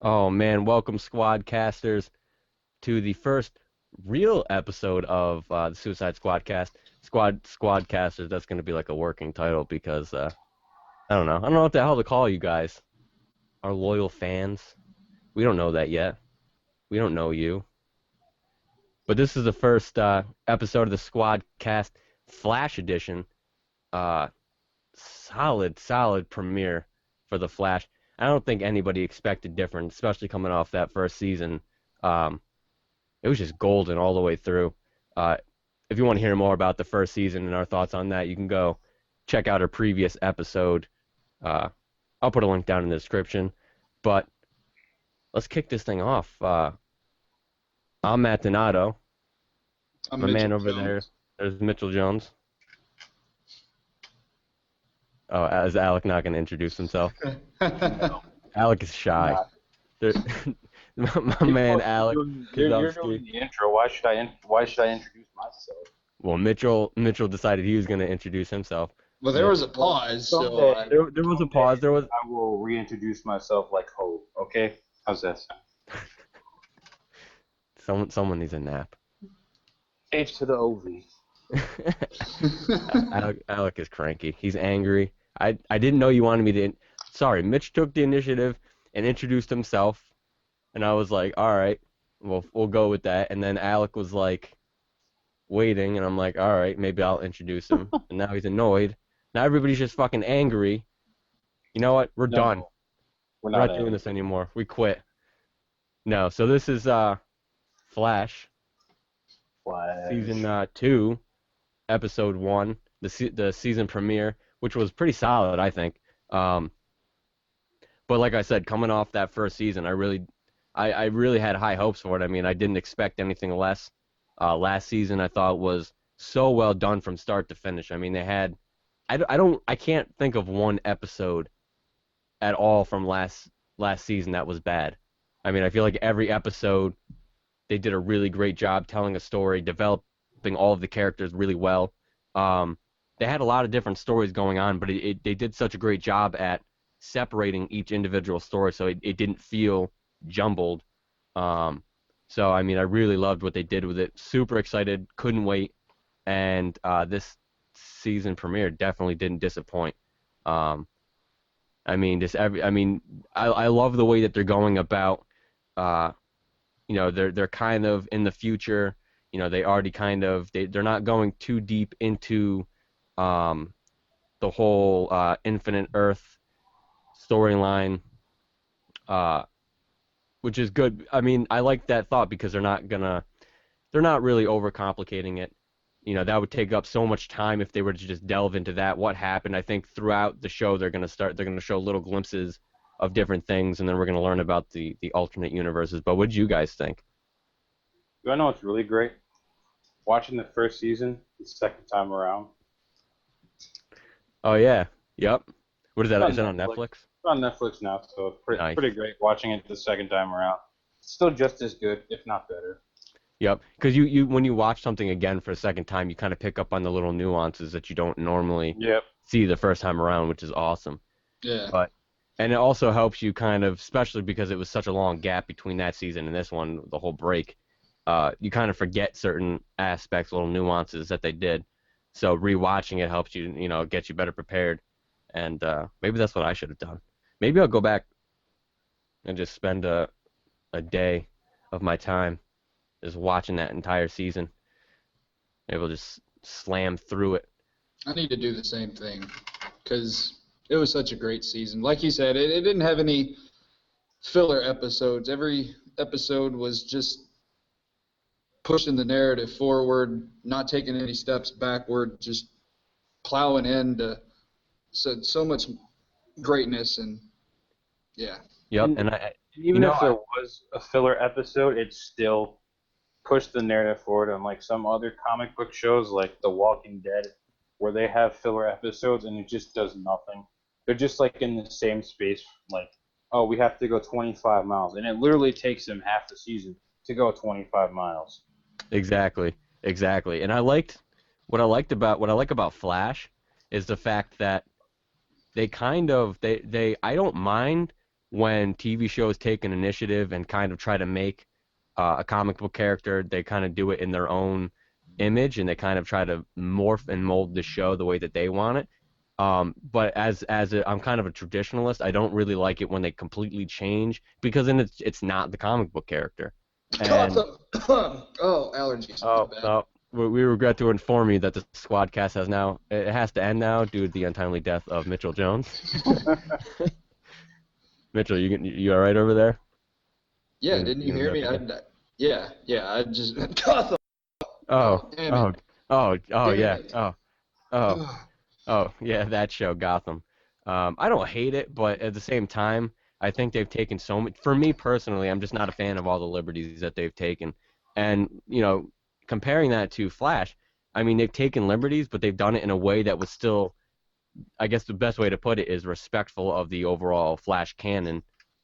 Oh man, welcome Squadcasters to the first real episode of the Suicide Squadcast. Squadcasters, that's going to be like a working title because I don't know. I don't know what the hell to call you guys. Our loyal fans. We don't know that yet. We don't know you. But this is the first episode of the Squadcast Flash Edition. Uh, solid premiere for the Flash. I don't think anybody expected different, especially coming off that first season. Um, It was just golden all the way through. Uh, if you want to hear more about the first season and our thoughts on that, you can go check out our previous episode. Uh, I'll put a link down in the description. But let's kick this thing off. I'm Matt Donato. I'm My man Mitchell over there, Jones. there's Mitchell Jones. Oh, is Alec not going to introduce himself? No, Alec is I'm shy. not. There, my You're man supposed to be Alec you're Kozowski. doing the intro. Why should I introduce myself? Well, Mitchell decided he was going to introduce himself. well, there was a pause, so Someday, There was a pause. There was I will reintroduce myself like Ho. Okay, how's that sound? someone needs a nap. H to the OV. Alec is cranky. He's angry. I didn't know you wanted me to. Sorry, Mitch took the initiative and introduced himself, and I was like, all right, we'll go with that. And then Alec was like waiting, and I'm like, all right, maybe I'll introduce him. And now he's annoyed. Now everybody's just fucking angry. You know what? We're No, done. we're We're not not doing this anymore. We quit. No. So this is Flash Flash. season 2, episode 1, the season premiere, which was pretty solid, I think. But like I said, coming off that first season, I really had high hopes for it. I mean, I didn't expect anything less. Last season, I thought was so well done from start to finish. I mean, they had, I can't think of one episode at all from last season that was bad. I mean, I feel like every episode they did a really great job telling a story, developing all of the characters really well. They had a lot of different stories going on, but they did such a great job at separating each individual story so it didn't feel jumbled. So, I mean, I really loved what they did with it. Super excited, couldn't wait. And this season premiere definitely didn't disappoint. I mean, I love the way that they're going about. They're kind of in the future. They already they're not going too deep into the whole Infinite Earth storyline, which is good. I mean, I like that thought because they're not really overcomplicating it. That would take up so much time if they were to just delve into that. What happened? I think throughout the show they're going to show little glimpses of different things, and then we're going to learn about the alternate universes. But what did you guys think? You wanna know what's really great? Watching the first season the second time around. Oh yeah, yep. What is that? It's Is that on Netflix? It's on Netflix now, so it's Nice. pretty great watching it the second time around. It's still just as good, if not better. Yep. Because you when you watch something again for a second time, you kind of pick up on the little nuances that you don't normally Yep. see the first time around, which is awesome. yeah. And it also helps you kind of, especially because it was such a long gap between that season and this one, the whole break. You kind of forget certain aspects, little nuances that they did. So rewatching it helps you, get you better prepared. And maybe that's what I should have done. Maybe I'll go back and just spend a day of my time just watching that entire season. Maybe I'll just slam through it. I need to do the same thing because it was such a great season. Like you said, it didn't have any filler episodes. Every episode was just pushing the narrative forward, not taking any steps backward, just plowing into so much greatness and yeah. Yep. And And I, even if there was a filler episode, it still pushed the narrative forward. Unlike some other comic book shows, like The Walking Dead, where they have filler episodes and it just does nothing. They're just like in the same space, like, oh, we have to go 25 miles, and it literally takes them half the season to go 25 miles. Exactly. And what I like about Flash is the fact that they I don't mind when TV shows take an initiative and kind of try to make a comic book character, they kind of do it in their own image and they kind of try to morph and mold the show the way that they want it. But I'm kind of a traditionalist. I don't really like it when they completely change because then it's not the comic book character. And Gotham. Oh, allergies. My bad. we regret to inform you that the Squadcast has to end now due to the untimely death of Mitchell Jones. Mitchell, you all right over there? Yeah, You- didn't you you hear me? okay? Yeah. I just Gotham. Oh, Damn oh, it. oh, Damn yeah. it. Oh, yeah, that show, Gotham. I don't hate it, but at the same time, I think they've taken so much. For me personally, I'm just not a fan of all the liberties that they've taken. And, comparing that to Flash, I mean, they've taken liberties, but they've done it in a way that was still, I guess the best way to put it is respectful of the overall Flash canon,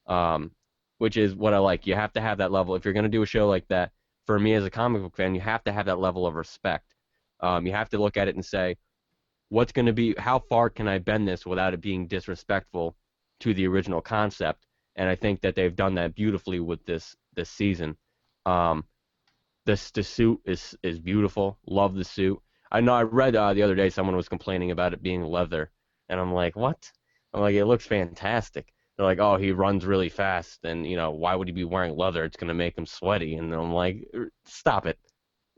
um, which is what I like. You have to have that level. If you're going to do a show like that, for me as a comic book fan, you have to have that level of respect. You have to look at it and say, how far can I bend this without it being disrespectful to the original concept? And I think that they've done that beautifully with this season. Um, the suit is beautiful. Love the suit. I know I read the other day someone was complaining about it being leather, and I'm like, what? I'm like, it looks fantastic. They're like, oh, he runs really fast, and why would he be wearing leather? It's gonna make him sweaty. And I'm like, stop it.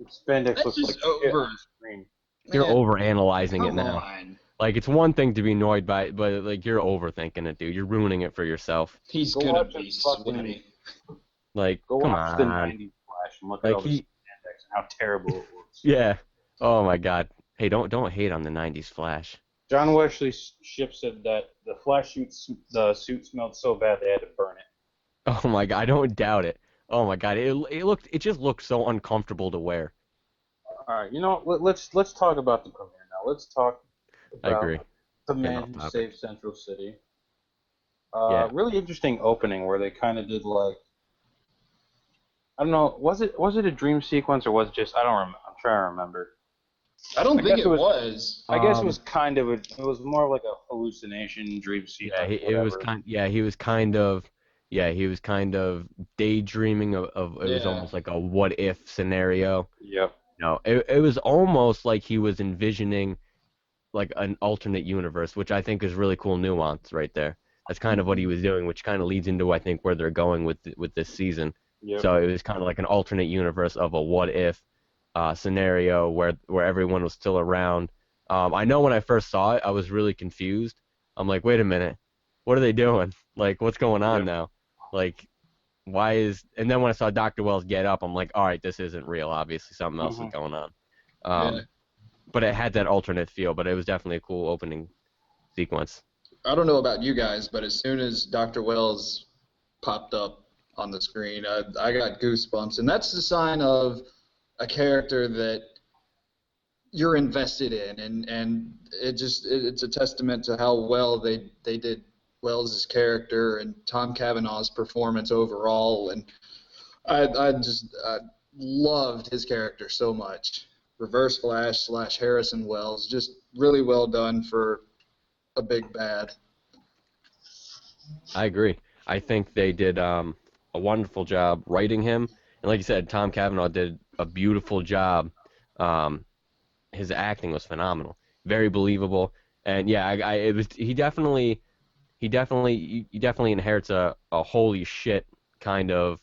Spandex That's looks like just shit over. on the screen. You're Man, over analyzing it come now. on. Like it's one thing to be annoyed by it, but like you're overthinking it, dude. You're ruining it for yourself. He's Go gonna watch be a fucking- sweaty. Like, Go come watch the on. 90s Flash and look at Like all the spandex and how terrible it looks. yeah. Oh my God. Hey, don't hate on the '90s Flash. John Wesley Shipp said that the suit smelled so bad they had to burn it. Oh my God, I don't doubt it. Oh my God, it just looked so uncomfortable to wear. All right, let's talk about the premiere now. Let's talk I agree. about the Getting man off who topic. saved Central City. Yeah. Really interesting opening where they kind of did like, I don't know, was it a dream sequence or was it just, I don't remember. I'm trying to remember. I don't I think guess it it was- was. I guess it was kind of it was more like a hallucination, dream sequence. Yeah, he was kind of daydreaming of it was Yeah. almost like a what if scenario. Yep. No, it was almost like he was envisioning like an alternate universe, which I think is really cool nuance right there. That's kind of what he was doing, which kind of leads into I think where they're going with this season. Yep. So it was kind of like an alternate universe of a what if scenario where everyone was still around. I know when I first saw it, I was really confused. I'm like, wait a minute, what are they doing? Like, what's going on Yep. now? Like, why is? And then when I saw Dr. Wells get up, I'm like, all right, this isn't real. Obviously, something else is going on. Yeah. But it had that alternate feel. But it was definitely a cool opening sequence. I don't know about you guys, but as soon as Dr. Wells popped up on the screen, I got goosebumps, and that's the sign of a character that you're invested in, and it's a testament to how well they did Wells' character and Tom Cavanaugh's performance overall, and I loved his character so much. Reverse Flash / Harrison Wells, just really well done for a big bad. I agree. I think they did a wonderful job writing him, and like you said, Tom Cavanaugh did a beautiful job. His acting was phenomenal, very believable, and yeah, it was. He definitely inherits a holy shit kind of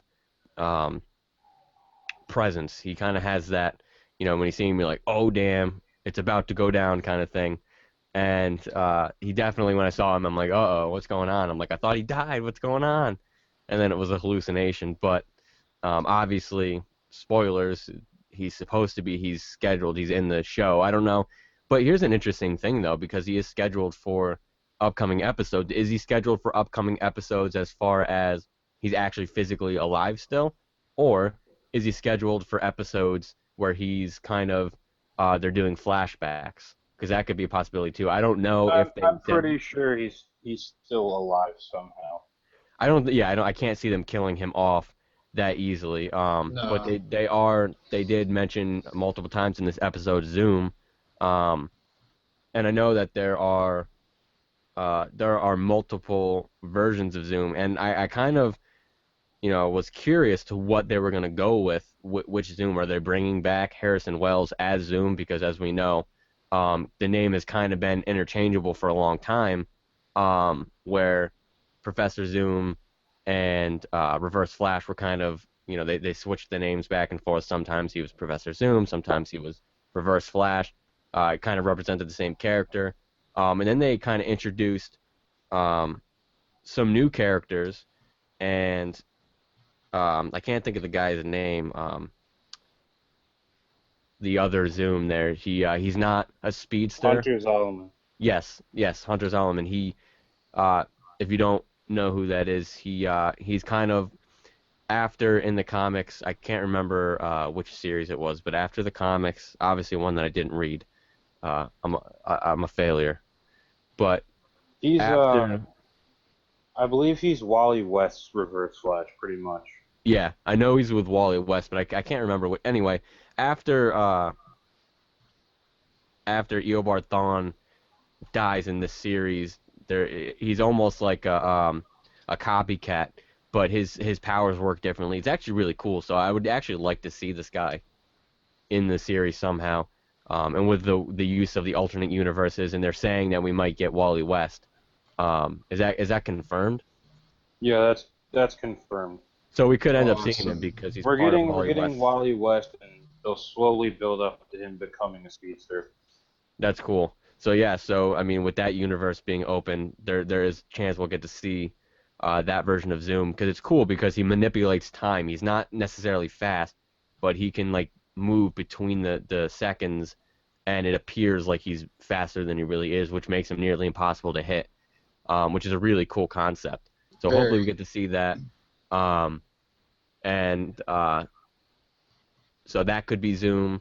presence. He kind of has that, when he's seeing me like, oh damn, it's about to go down kind of thing. And he definitely, when I saw him, I'm like, uh-oh, what's going on? I'm like, I thought he died. What's going on? And then it was a hallucination. But obviously, spoilers, he's scheduled, he's in the show. I don't know. But here's an interesting thing, though, because he is scheduled for upcoming episodes. Is he scheduled for upcoming episodes as far as he's actually physically alive still? Or is he scheduled for episodes where he's kind of, they're doing flashbacks? Because that could be a possibility too. I don't know if they. I'm pretty sure he's still alive somehow. I can't see them killing him off that easily. But they did mention multiple times in this episode Zoom, and I know that there are there are multiple versions of Zoom, and I kind of was curious to what they were going to go with. Which Zoom are they bringing back? Harrison Wells as Zoom, because as we know, the name has kind of been interchangeable for a long time, where Professor Zoom and Reverse Flash were kind of, they switched the names back and forth. Sometimes he was Professor Zoom, sometimes he was Reverse Flash. It kind of represented the same character. And then they kind of introduced some new characters, and I can't think of the guy's name. The other Zoom there, he's not a speedster. Hunter Zolomon. Yes, Hunter Zolomon. He, if you don't know who that is, he's kind of after in the comics. I can't remember which series it was, but after the comics, obviously one that I didn't read. I'm a failure. But He's after, I believe he's Wally West's Reverse Flash, pretty much. yeah, I know he's with Wally West, but I can't remember what. Anyway, after Eobard Thawne dies in this series, he's almost like a copycat, but his powers work differently. It's actually really cool. So I would actually like to see this guy in the series somehow. And with the use of the alternate universes, and they're saying that we might get Wally West. Is that confirmed? Yeah, that's confirmed. So we could end up seeing Awesome. him because he's We're part getting of Wally West. Wally West, and they'll slowly build up to him becoming a speedster. That's cool. So yeah, I mean, with that universe being open, there is a chance we'll get to see that version of Zoom, because it's cool because he manipulates time. He's not necessarily fast, but he can like move between the seconds, and it appears like he's faster than he really is, which makes him nearly impossible to hit, which is a really cool concept. So Very. hopefully we get to see that. And so that could be Zoom.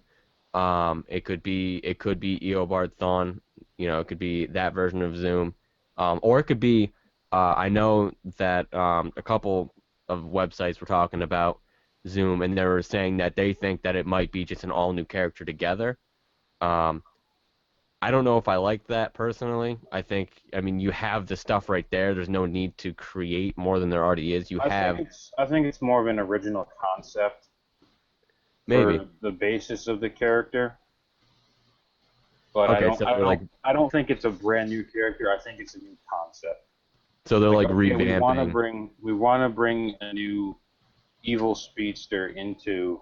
It could be Eobard Thawne. It could be that version of Zoom, or it could be. I know that a couple of websites were talking about Zoom, and they were saying that they think that it might be just an all new character together. I don't know if I like that personally. I mean, you have the stuff right there. There's no need to create more than there already is. I think it's more of an original concept Maybe. for the basis of the character. But Okay, I don't think it's a brand new character. I think it's a new concept. so they're like okay, revamping. we want to bring a new evil speedster into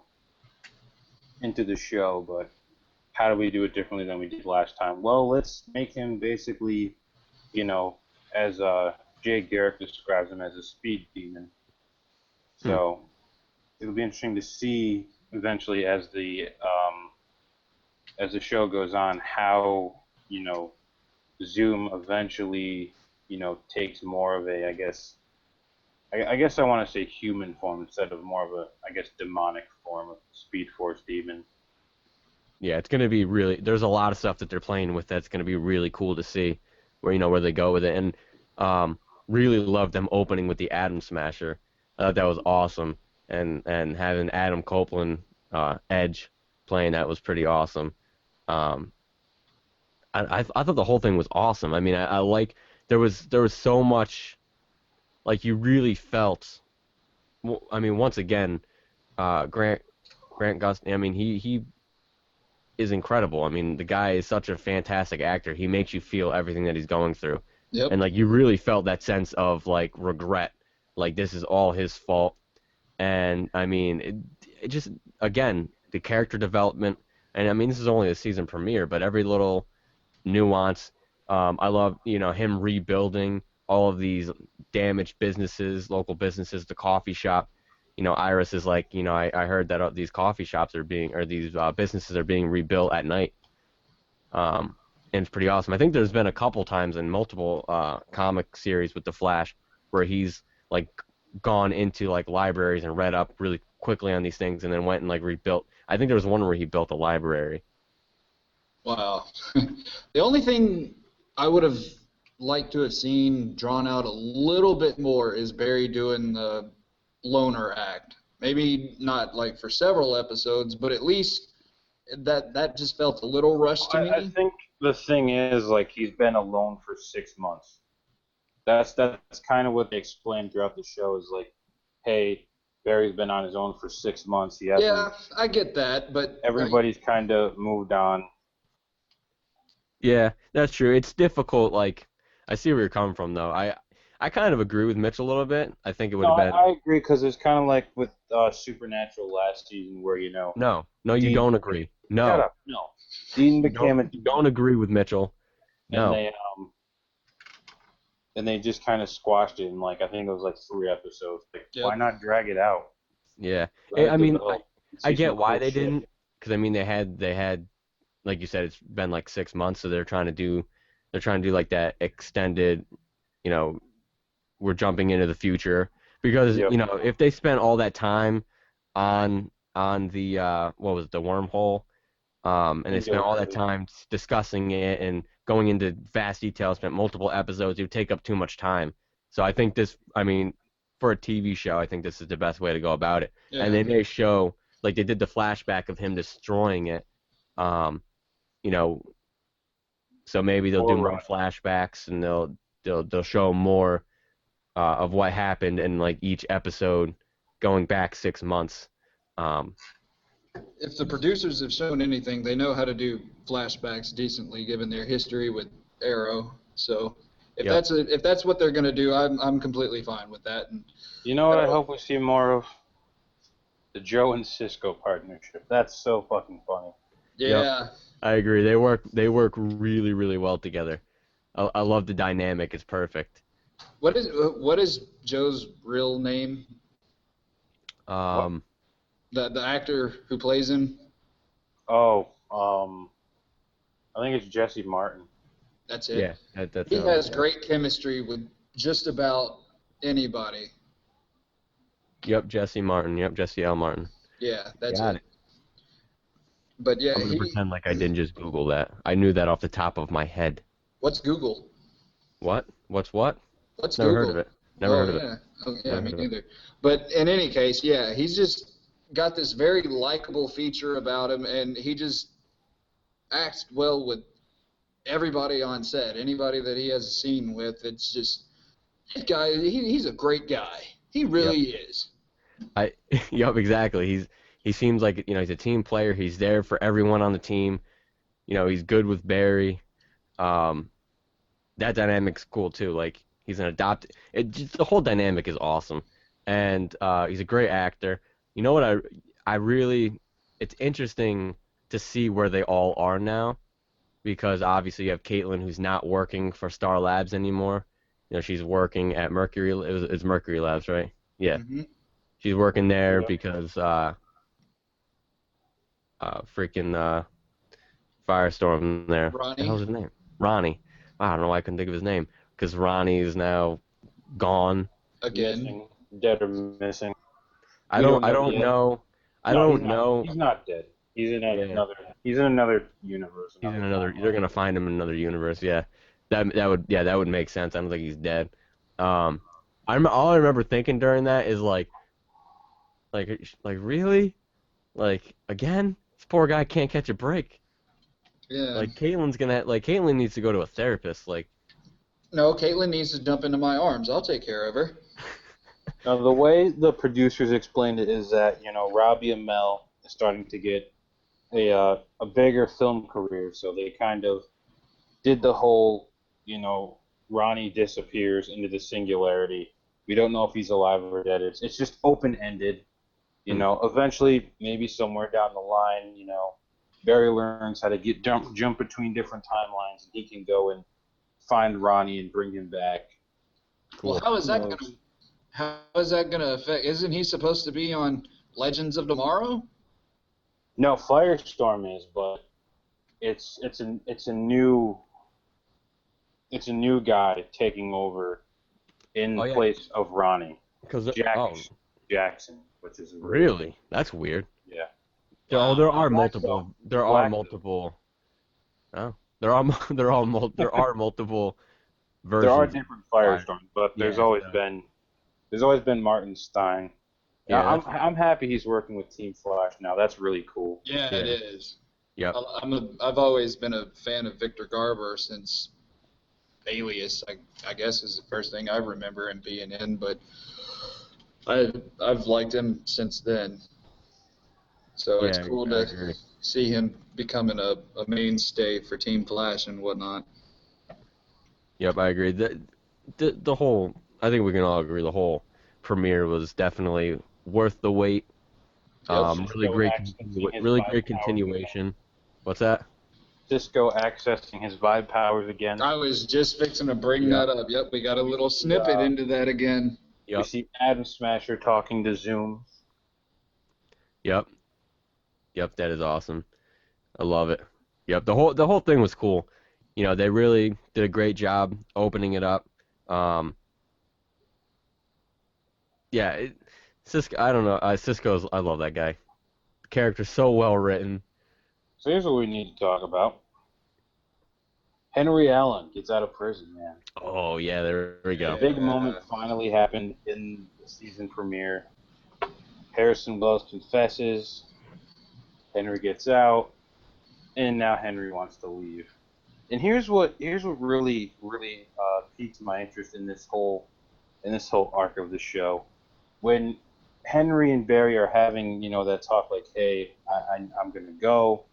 the show, but how do we do it differently than we did last time? Well, let's make him basically, as Jay Garrick describes him, as a speed demon. So it'll be interesting to see eventually as the show goes on how Zoom eventually takes more of a, I guess I want to say human form instead of more of a, I guess, demonic form of Speed Force demon. Yeah, it's gonna be really. There's a lot of stuff that they're playing with that's gonna be really cool to see, where they go with it, and really love them opening with the Atom Smasher. I thought that was awesome, and having Adam Copeland, Edge, playing that was pretty awesome. I thought the whole thing was awesome. I mean, I like there was so much, like you really felt. I mean, once again, Grant Gustin. I mean, he is incredible. I mean, the guy is such a fantastic actor. He makes you feel everything that he's going through. Yep. And like you really felt that sense of like regret, like this is all his fault. And I mean, it just, again, the character development, and I mean this is only the season premiere, but every little nuance. I love him rebuilding all of these damaged businesses, local businesses, the coffee shop. Iris is like, I heard that these coffee shops these businesses are being rebuilt at night. And it's pretty awesome. I think there's been a couple times in multiple comic series with the Flash where he's like gone into like libraries and read up really quickly on these things and then went and like rebuilt. I think there was one where he built a library. Wow. The only thing I would have liked to have seen drawn out a little bit more is Barry doing the loner act. Maybe not like for several episodes, but at least that just felt a little rushed to me. I think the thing is, like, he's been alone for 6 months. That's kind of what they explain throughout the show is like, hey, Barry's been on his own for 6 months. He hasn't. Yeah, I get that, but Everybody's kind of moved on. Yeah, that's true. It's difficult. Like, I see where you're coming from, though. I kind of agree with Mitch a little bit. I think it would No, have been I agree because it's kind of like with Supernatural last season where no, no. You Dean. don't agree. Shut No, up. No. Dean became a you don't demon, agree with Mitchell. and No. they just kind of squashed it in like I think it was like 3 episodes. Like, yep. why not drag it out? Yeah. Let I it mean, develop and I see some get why cool they shit. didn't, because I mean they had like you said, it's been like 6 months, so they're trying to do like that extended, you know, we're jumping into the future because Yep. if they spent all that time on the what was it, the wormhole, and they spent all that Singularity. time discussing it and going into vast detail, spent multiple episodes, it would take up too much time. So I think I mean, for a TV show, I think this is the best way to go about it. And Yeah. they may show, like they did the flashback of him destroying it, um, you know, so maybe they'll do Or more flashbacks and they'll show more of what happened in like each episode going back 6 months. Um, If the producers have shown anything, they know how to do flashbacks decently, given their history with Arrow. So if yep. that's what they're gonna do, I'm completely fine with that. And you know what I that'll- hope we see more of? The Joe and Cisco partnership. That's so fucking funny. Yep. yeah, I agree. They work really, really well together. I love the dynamic. It's perfect. what is Joe's real name? What? Um, The actor who plays him. Oh, I think it's Jesse Martin. That's it. yeah, that's He has great chemistry with just about anybody. Yep, Jesse Martin. Yep, Jesse L. Martin. Yeah, that's Got it. it. But yeah, I'm gonna pretend like I didn't just Google that. I knew that off the top of my head. what's Google? What? What's what? What's Never heard of Google? it. Never Oh heard of it. yeah, oh yeah, Never me heard of it. neither. But in any case, yeah, he's just got this very likable feature about him, and he just acts well with everybody on set. Anybody that he has a scene with, it's just that guy. He's a great guy. He Yep. really is. Yep, exactly. He seems like he's a team player. He's there for everyone on the team. He's good with Barry. Um, that dynamic's cool too. Like he's an adopted. The whole dynamic is awesome, and he's a great actor. You know what I really it's interesting to see where they all are now because obviously you have Caitlin who's not working for Star Labs anymore. She's working at Mercury. It's Mercury Labs, right? Yeah, Hmm. she's working there Yeah. because freaking Firestorm there. What the Ronnie hell's his name? Ronnie. I don't know why I couldn't think of his name because Ronnie is now gone. again. Missing. Dead or missing. I We don't. don't I know don't yet. know. I No, don't know. he's not dead. He's in Yeah, another universe. he's in Another another. They're timeline. gonna find him in another universe. Yeah, that would make sense. I don't think he's dead. Um, all I remember thinking during that is like really, like again, this poor guy can't catch a break. Yeah. Caitlin needs to go to a therapist. Like, No, Caitlin needs to jump into my arms. I'll take care of her. Now, the way the producers explained it is that Robbie and Mel is starting to get a bigger film career, so they kind of did the whole Ronnie disappears into the singularity. We don't know if he's alive or dead. It's just open ended. Eventually, maybe somewhere down the line, Barry learns how to jump between different timelines, and he can go and find Ronnie and bring him back. Well, cool. how is that gonna affect? Isn't he supposed to be on Legends of Tomorrow? No, Firestorm is, but it's a new guy taking over in Oh yeah, place of Ronnie. because Jackson, which is really, that's weird. yeah. Oh, there are Black multiple. though. There are Black, multiple. Oh, there are multiple there are versions. different of Fire. Firestorms, but there's Yeah, always been Martin Stein. Yeah, yeah, I'm happy he's working with Team Flash now. That's really cool. Yeah, Yeah. it is. yep. I've always been a fan of Victor Garber since Alias, I guess, is the first thing I remember him being in, but I've liked him since then. So it's Yeah, cool I to agree. see him becoming a mainstay for Team Flash and whatnot. Yep, I agree. The whole, I think we can all agree, the whole premiere was definitely worth the wait. Yep. Cisco accessing his Really vibe great powers again. continuation. What's that? Cisco accessing his vibe powers again. I was just fixing to bring Yep, that up. Yep, we got a We little see snippet into that again. we yep, see Adam Smasher talking to Zoom. yep, yep. That is awesome. I love it. Yep, the whole thing was cool. They really did a great job opening it up. Um, yeah, Cisco. I don't know. Cisco's. I love that guy. The character's so well written. So here's what we need to talk about. Henry Allen gets out of prison, man. Oh yeah, there we The go. big Yeah. moment finally happened in the season premiere. Harrison Wells confesses. Henry gets out, and now Henry wants to leave. And here's what really piqued my interest in this whole arc of the show. When Henry and Barry are having that talk like, hey, I'm gonna go.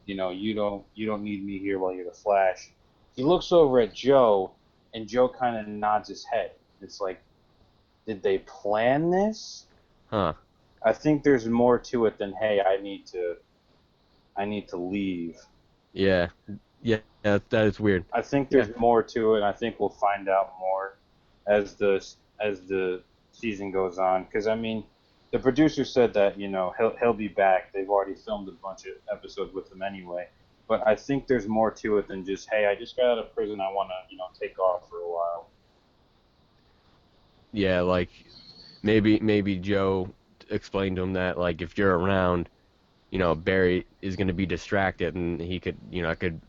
You don't need me here while you're the Flash. He looks over at Joe, and Joe kind of nods his head. It's like, did they plan this? Huh? I think there's more to it than, hey, I need to leave. Yeah, yeah. That is weird. I think Yeah, there's more to it, and I think we'll find out more as the season goes on. Because I mean, the producer said that he'll be back. They've already filmed a bunch of episodes with him anyway. But I think there's more to it than just, hey, I just got out of prison. I want to take off for a while. yeah. Like maybe Joe explained to him that like if you're around, Barry is going to be distracted and he could, it could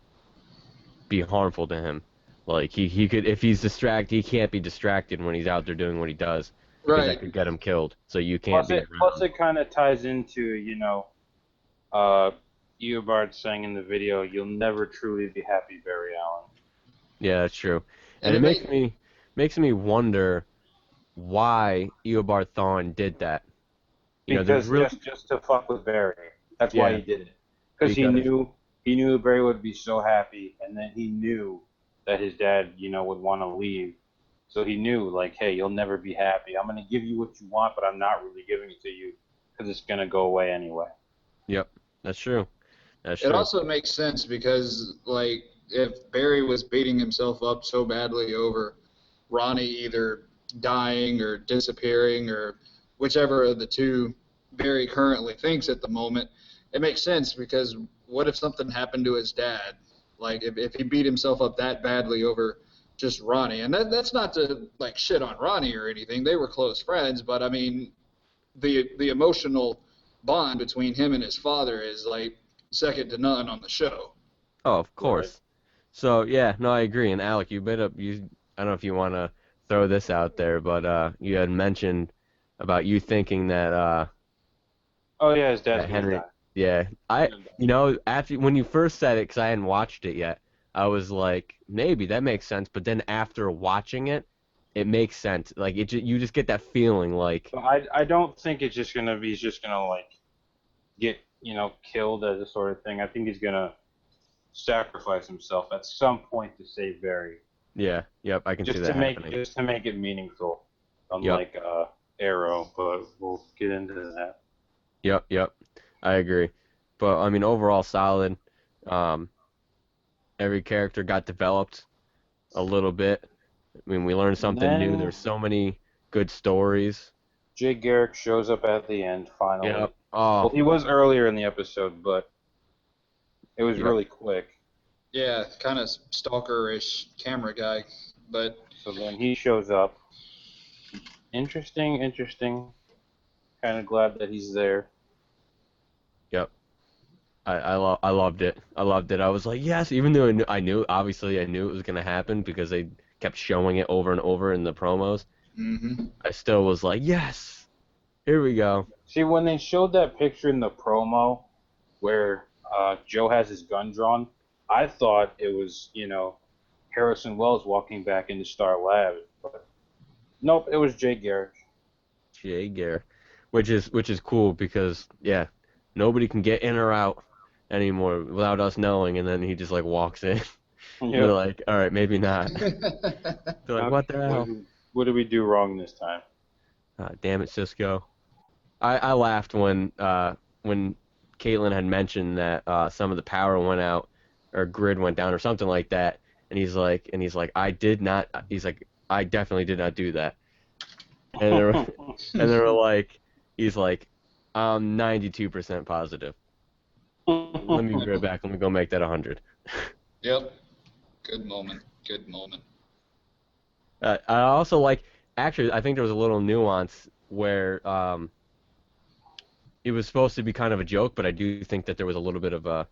be harmful to him. Like he could, if he's distracted, he can't be distracted when he's out there doing what he does because that Right. could get him killed. So you can't Plus be it plus around. it kind of ties into uh, Eobard saying in the video, "You'll never truly be happy, Barry Allen." Yeah, that's true. And And it it makes made me wonder why Eobard Thawne did that. There's Because really just to fuck with Barry. That's why yeah he did it. Because because he knew Barry would be so happy, and then he knew that his dad would want to leave. So he knew like, hey, you'll never be happy. I'm gonna give you what you want, but I'm not really giving it to you because it's gonna go away anyway. yep, that's true. That's it true. also makes sense because like if Barry was beating himself up so badly over Ronnie either dying or disappearing or whichever of the two Barry currently thinks at the moment, it makes sense because what if something happened to his dad? Like if he beat himself up that badly over just Ronnie, and that's not to like shit on Ronnie or anything. They were close friends, but I mean the emotional bond between him and his father is like second to none on the show. Oh, of Right. course. So yeah, no, I agree. And Alec, you bit up. I don't know if you want to throw this out there, but you had mentioned about you thinking Oh yeah, his dad's that gonna Henry. die. Yeah, He's gonna die. after when you first said it, because I hadn't watched it yet, I was like, maybe that makes sense. But then after watching it, it makes sense. Like you just get that feeling, like But I don't think it's just gonna be he's just gonna like get killed as a sort of thing. I think he's gonna sacrifice himself at some point to save Barry. yeah, yep, I can see just that to make happening. just to make it meaningful, Yep, unlike Arrow. But we'll get into that. yep, I agree. But I mean, overall solid. Um, every character got developed a little bit. I mean, we learned And something new. then There's so many good stories. Jay Garrick shows up at the end finally. Yep. Oh, Well, he was earlier in the episode, but it was yep. really quick. Yeah, kind of stalker-ish camera guy, but So then he shows up. Interesting. Kind of glad that he's there. Yep. I loved it. I loved it. I was like, yes, even though obviously I knew it was gonna happen because they kept showing it over and over in the promos. mm-hmm. I still was like, yes, here we go. See, when they showed that picture in the promo where Joe has his gun drawn, I thought it was Harrison Wells walking back into Star Labs. But nope, it was Jay Garrick. Jay Gare, which is cool because yeah, nobody can get in or out anymore without us knowing, and then he just like walks in. We're Yep. like, all right, maybe not. They're like, what the hell? What did we do wrong this time? Damn it, Cisco. I laughed when Caitlin had mentioned that some of the power went out or grid went down or something like that, and he's like, I did not. He's like, I definitely did not do that. And they were, and they were like, he's like, I'm 92% positive. Let me be right back. Let me go make that 100. Yep. Good moment. Good moment. I also like, actually, I think there was a little nuance where it was supposed to be kind of a joke, but I do think that there was a little bit of a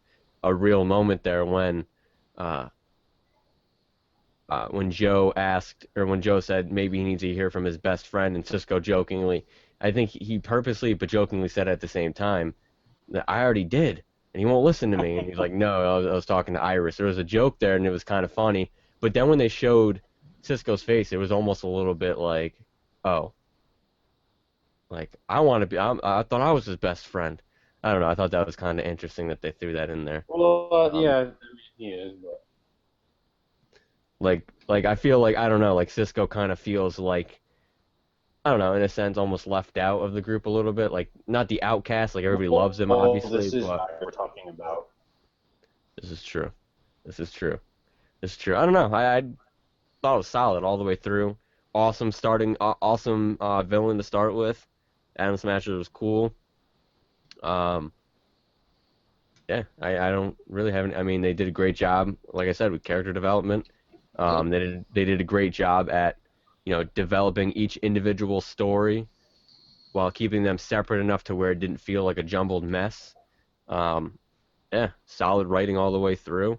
real moment there uh, when Joe asked, or when Joe said maybe he needs to hear from his best friend, and Cisco jokingly, I think he purposely but jokingly said at the same time that I already did, and he won't listen to me. And he's like, no, I was talking to Iris. There was a joke there, and it was kind of funny. But then when they showed Cisco's face, it was almost a little bit like, oh, like I want to be. I thought I was his best friend. I don't know. I thought that was kind of interesting that they threw that in there. Well, Um, yeah, I mean, he is, but like I feel like I don't know. Like Cisco kind of feels like I don't know, in a sense, almost left out of the group a little bit. Like not the outcast. Like everybody loves him, well, obviously, this is but not what we're talking about. this is true. This is true. This is true. I don't know. I thought it was solid all the way through. Awesome starting. Awesome villain to start with. Adam Smasher was cool. Um, yeah, I don't really have any. I mean, they did a great job, like I said, with character development. Yep. They did a great job at, developing each individual story while keeping them separate enough to where it didn't feel like a jumbled mess. Um, yeah, solid writing all the way through.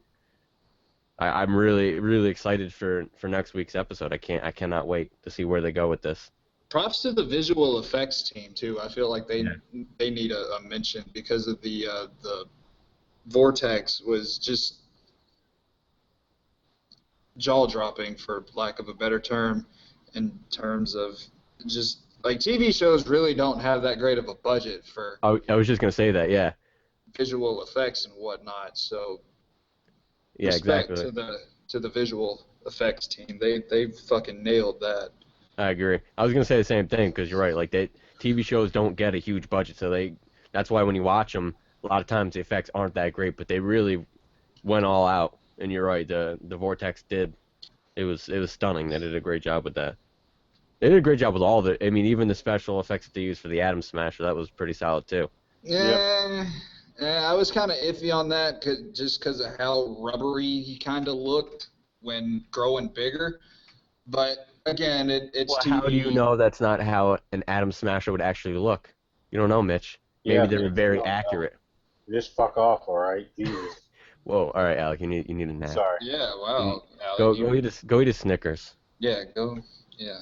I'm really, really excited for next week's episode. I cannot wait to see where they go with this. Props to the visual effects team too. I feel like Yeah. they need a mention because of the vortex was just jaw dropping, for lack of a better term, in terms of just like TV shows really don't have that great of a budget for I was just gonna say that. Yeah, visual effects and whatnot. So yeah, respect exactly. to the visual effects team. They fucking nailed that. I agree. I was gonna say the same thing because you're right. Like TV shows don't get a huge budget, so that's why when you watch them, a lot of times the effects aren't that great, but they really went all out. And you're right. The Vortex did. It was stunning. They did a great job with that. They did a great job with all the. I mean, even the special effects that they used for the Atom Smasher, that was pretty solid too. Yep. Yeah, I was kind of iffy on that just because of how rubbery he kind of looked when growing bigger. But again, it's Well, TV. how do you know that's not how an Atom Smasher would actually look? You don't know, Mitch. Yeah, Maybe they were Mitch, very no, no. accurate. Just fuck off, all right? Jesus. Whoa, all right, Alec, you need a nap. Sorry. Yeah, wow. Go Alec, go eat a Snickers. yeah, go. Yeah.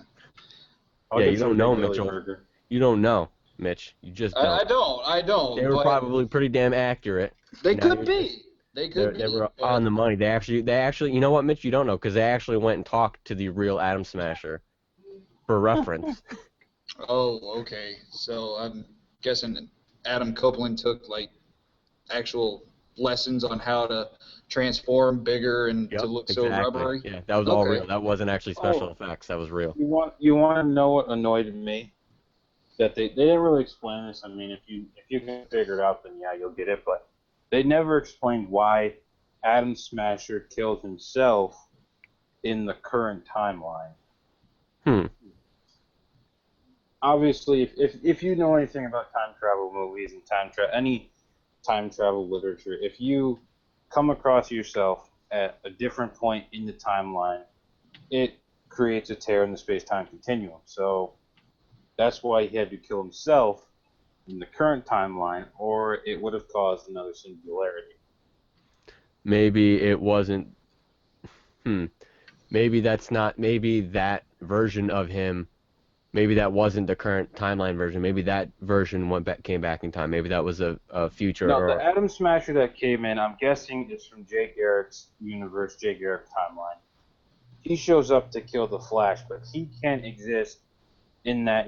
I'll Yeah, get you some don't know, Big Billy Mitchell. Burger. You don't know, Mitch. You just don't. I don't. They were but probably pretty damn accurate. they Now could you're be. just- They could They be. were but- on the money. They actually, you know what, Mitch? You don't know because they actually went and talked to the real Atom Smasher for reference. Oh, okay. So I'm guessing Adam Copeland took like actual lessons on how to transform bigger and Yep, to look so exactly. rubbery. Yeah, that was all Okay. real. That wasn't actually special Oh. effects. That was real. You want to know what annoyed me? That they didn't really explain this. I mean, if you can figure it out, then yeah, you'll get it. But they never explained why Adam Smasher killed himself in the current timeline. Hmm. Obviously, if you know anything about time travel movies and any time travel literature, if you come across yourself at a different point in the timeline, it creates a tear in the space-time continuum. So that's why he had to kill himself in the current timeline, or it would have caused another singularity. Maybe it wasn't. Maybe that's not. Maybe that version of him. Maybe that wasn't the current timeline version. Maybe that version came back in time. Maybe that was a future No, or. the Atom Smasher that came in, I'm guessing, is from Jay Garrick's universe, Jay Garrick timeline. he shows up to kill the Flash, but he can't exist in that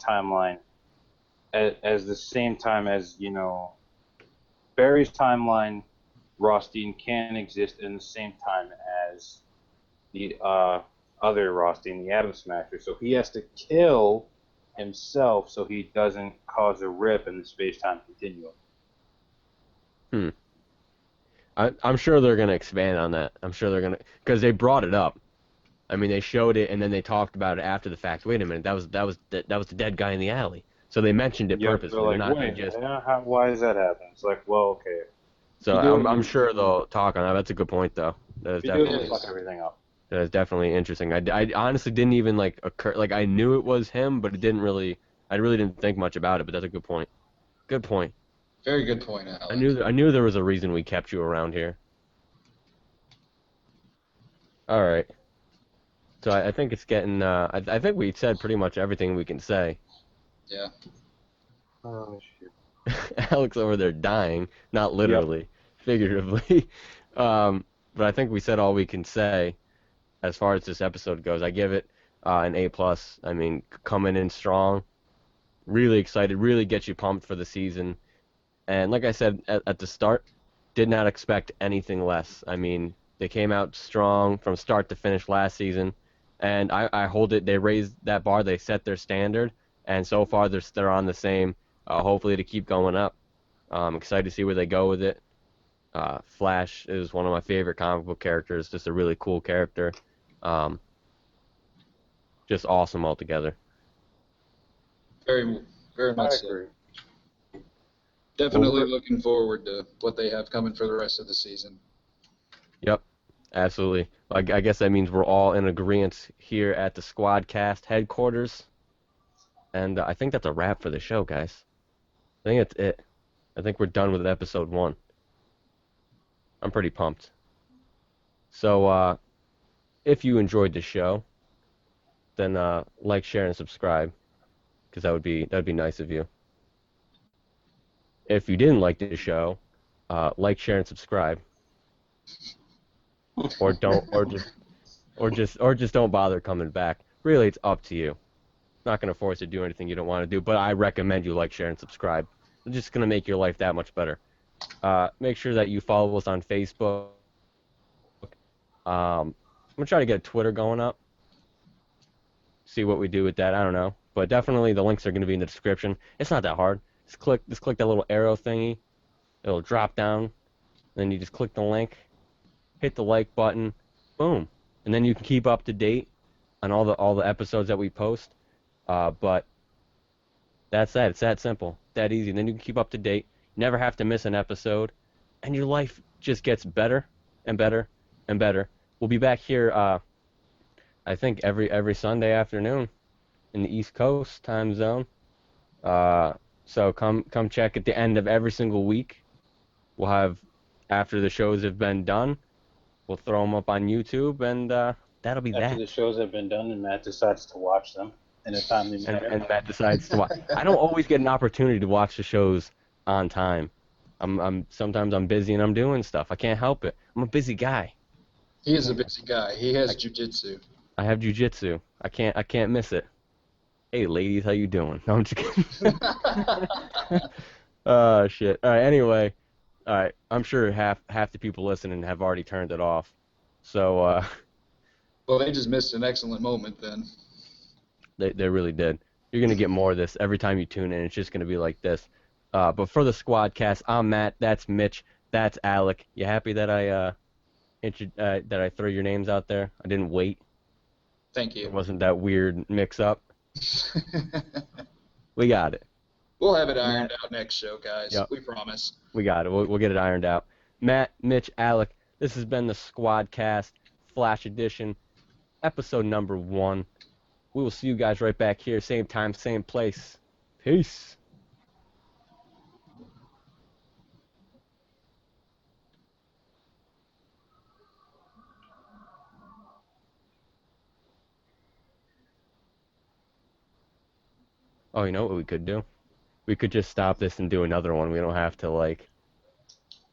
timeline as the same time as Barry's timeline. Ross Dean can't exist in the same time as the other Ross Dean, the Atom Smasher. So he has to kill himself so he doesn't cause a rip in the space-time continuum. I'm sure they're gonna expand on that. I'm sure they're gonna, because they brought it up. I mean, they showed it and then they talked about it after the fact. Wait a minute, that was the dead guy in the alley. So they mentioned it purposely. They're like, not wait, just. why does that happen? It's like, well, okay. So I'm sure they'll talk on that. That's a good point, though. That is definitely fuck everything up. That is definitely interesting. I honestly didn't even occur. Like, I knew it was him, but it didn't really. I really didn't think much about it. But that's a good point. Good point. Very good point, Alec. I knew there was a reason we kept you around here. All right. So I think it's getting. I think we said pretty much everything we can say. Yeah. Oh shit. Alex over there dying, not literally, figuratively. But I think we said all we can say as far as this episode goes. I give it an A+. I mean, coming in strong, really excited, really gets you pumped for the season. And like I said at the start, did not expect anything less. I mean, they came out strong from start to finish last season, and I hold it. They raised that bar, they set their standard, and so far they're on the same. Hopefully to keep going up. I'm excited to see where they go with it. Flash is one of my favorite comic book characters. Just a really cool character. Just awesome altogether. Very, very much so. Agree. Definitely looking forward to what they have coming for the rest of the season. Yep, absolutely. I guess that means we're all in agreement here at the Squadcast headquarters. And I think that's a wrap for the show, guys. I think that's it. I think we're done with episode 1. I'm pretty pumped. So, if you enjoyed the show, then like, share, and subscribe, because that would be nice of you. If you didn't like the show, like, share, and subscribe, or just don't bother coming back. Really, it's up to you. Not going to force you to do anything you don't want to do, but I recommend you like, share, and subscribe. It's just going to make your life that much better. Make sure that you follow us on Facebook. I'm going to try to get a Twitter going up. See what we do with that. I don't know. But definitely the links are going to be in the description. It's not that hard. Just click that little arrow thingy. It'll drop down. Then you just click the link. Hit the like button. Boom. And then you can keep up to date on all the episodes that we post. But that's that. It's that simple, that easy. And then you can keep up to date. Never have to miss an episode, and your life just gets better and better and better. We'll be back here, I think every Sunday afternoon in the East Coast time zone. So come check at the end of every single week. We'll have, after the shows have been done, we'll throw them up on YouTube, and that'll be that. After the shows have been done and Matt decides to watch them in a timely manner. And Matt decides to watch. I don't always get an opportunity to watch the shows on time. Sometimes I'm busy and I'm doing stuff. I can't help it. I'm a busy guy. He is a busy guy. He has jujitsu. I have jujitsu. I can't miss it. Hey ladies, how you doing? No, I'm just kidding. Oh shit. All right. Anyway, all right. I'm sure half the people listening have already turned it off. So. Well, they just missed an excellent moment then. They really did. You're gonna get more of this every time you tune in. It's just gonna be like this. But for the Squadcast, I'm Matt. That's Mitch. That's Alec. You happy that I throw your names out there? I didn't wait. Thank you. It wasn't that weird mix-up. We got it. We'll have it ironed out next show, guys. Yep. We promise. We got it. We'll get it ironed out. Matt, Mitch, Alec. This has been the Squadcast Flash Edition, episode number 1. We will see you guys right back here, same time, same place. Peace. Oh, you know what we could do? We could just stop this and do another one. We don't have to,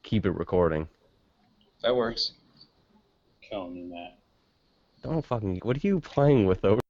keep it recording. That works. Killing me, Matt. Don't fucking. What are you playing with over